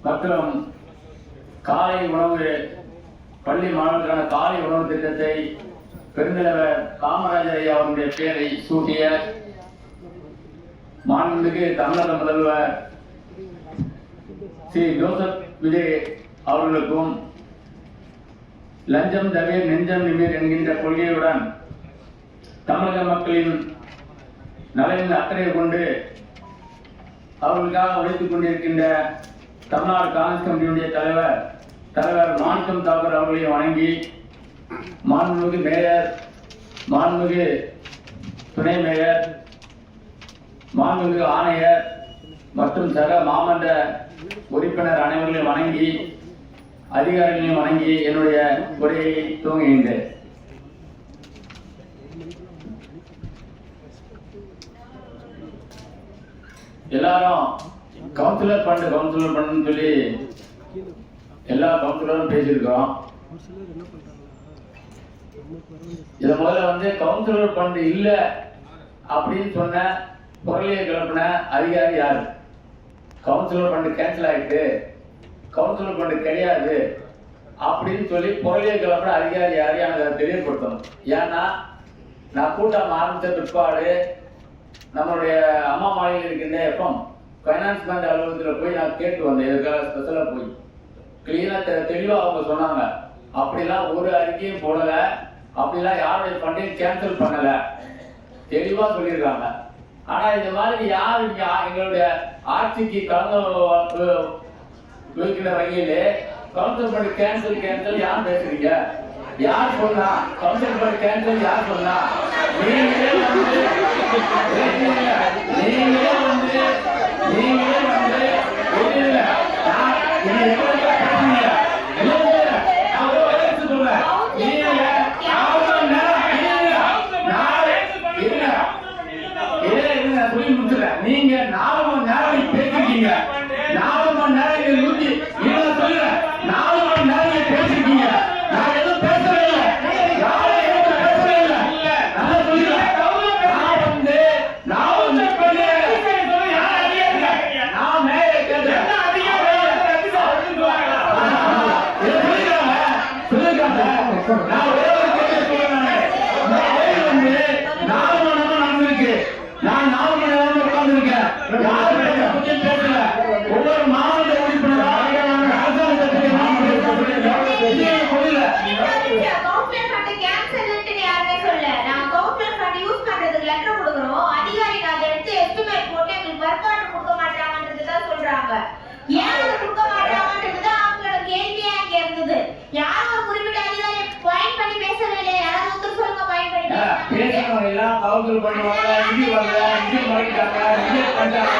மற்றும் காலை உணவு பள்ளி மாணவர்களுக்கான காலை உணவு திட்டத்தை பெருந்தலைவர் காமராஜர் ஐயா அவருடைய பெயரை சூட்டிய மாண்புமிகு தமிழக முதல்வர் ஸ்ரீ ஜோசப் விஜய் அவர்களுக்கும் லஞ்சம் தவிர நெஞ்சம் நிமிர் என்கின்ற கொள்கையுடன் தமிழக மக்களின் நலனில் அக்கறை கொண்டு அவர்களுக்காக உழைத்துக் கொண்டிருக்கின்ற தமிழ்நாடு காங்கிரஸ் கமிட்டியுடைய தலைவர் மாணிக்கம் தாக்கூர் அவர்களை வணங்கி மாண்புமிகு மேயர், மாண்புமிகு துணை மேயர், மாண்புமிகு ஆணையர் மற்றும் சக மாமன்ற உறுப்பினர் அனைவர்களையும் வணங்கி அதிகாரிகளையும் வணங்கி என்னுடைய உரையை துவங்குகின்றேன். எல்லாரும் கவுன்சிலர் ஃபண்ட் சொல்லி எல்லா கவுன்சிலரும் பேசியிருக்கிறோம். இதை முதல்ல கவுன்சிலர் ஃபண்ட் இல்லை அப்படின்னு சொன்ன பொருளையை கிளப்பின அதிகாரி யாரு? கவுன்சிலர் ஃபண்ட் கேன்சல் ஆயிட்டு, கவுன்சிலர் ஃபண்ட் கிடையாது அப்படின்னு சொல்லி பொருளையை கிளப்பின அதிகாரி யாரு எனக்கு அதை தெரியப்படுத்தணும். ஏன்னா நான் கூட்டம் ஆரம்பித்த பிற்பாடு நம்மளுடைய அம்மா மாநிலம் இருக்கின்ற எஃப்எம் ஃபைனான்ஸ் பேங்க் அலுவலகத்தில் போய் நான் கேட்டு வந்தேன். இதுக்காக ஸ்பெஷலாக போய் கிளீனாக தெளிவாக அவங்க சொன்னாங்க, அப்படிலாம் ஒரு அறிக்கையும் போடலை, அப்படிலாம் யாருடைய ஃபண்டையும் கேன்சல் பண்ணலை, தெளிவாக சொல்லியிருக்காங்க. ஆனால் இந்த மாதிரி யார் எங்களுடைய ஆட்சிக்கு கலந்து வைக்கிற வகையிலே கவுன்சில் பண்ணி கேன்சல் யார் பேசுறீங்க? யார் சொன்னா கவுன்சில் பண்ணி கேன்சல்? யார் சொன்னா? நீங்களே நீங்க 4 மணி நேரம் பேசிருக்கீங்க, 4 மணி நேரம் 4 மணி நேரம் பேசிருக்கீங்க. நான் எதுவும் பேசவே இல்லை, யாரும் எதுவும் பேசவே இல்லை. நல்லா சொல்லிடுறேன். நான் மேலே கேட்டேன், நான் ஒரே ஒரு கேள்வி சொல்றேன். 4 மணி நேரம் நடந்திருக்கு, நான் 4 மணி நேரம் உட்கார்ந்துருக்கேன், யாரும் கொஞ்சம் பேசல. ஒவ்வொரு மாவட்ட உறுப்பினரும் கவுன்சில் பண்ணுவாங்க, இடி வரல, இடி மாறிட்டாங்க, ரிஜெக்ட் பண்ணிட்டாங்க.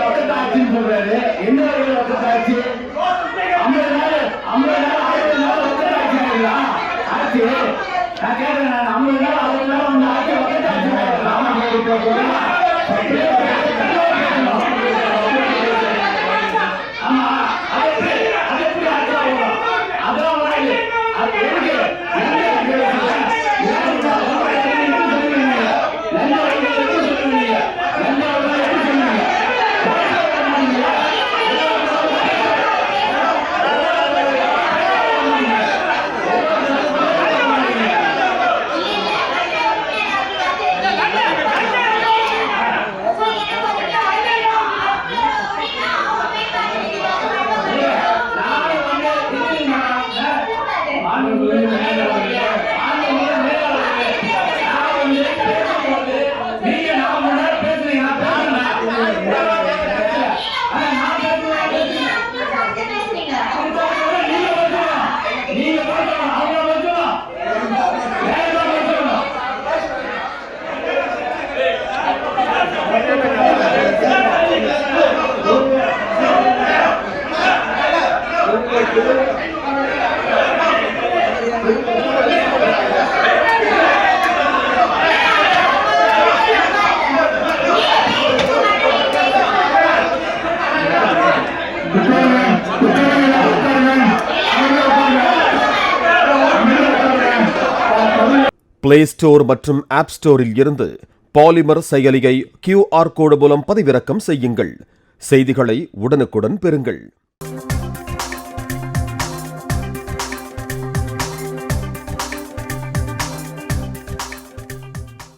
வக்கத்தாட்சின்னு சொல்றாரு. என்ன வக்கத்தாட்சி? 50 நாள் 60 நாள் வக்கத்தாட்சி ஆயிடலாம் ஆட்சி. நான் கேட்கிறேன், 50 நாள் 60 நாள் வந்து ஆட்சி வக்கத்தாட்சி ஆயிடலாம். ஆமா, அது எப்படி ஆட்சி ஆகும்? அதான் வராது. அது எதுக்கு பிளே ஸ்டோர் மற்றும் ஆப் ஸ்டோரில் இருந்து பாலிமர் செயலியை QR கோடு மூலம் பதிவிறக்கம் செய்யுங்கள். செய்திகளை உடனுக்குடன் பெறுங்கள்.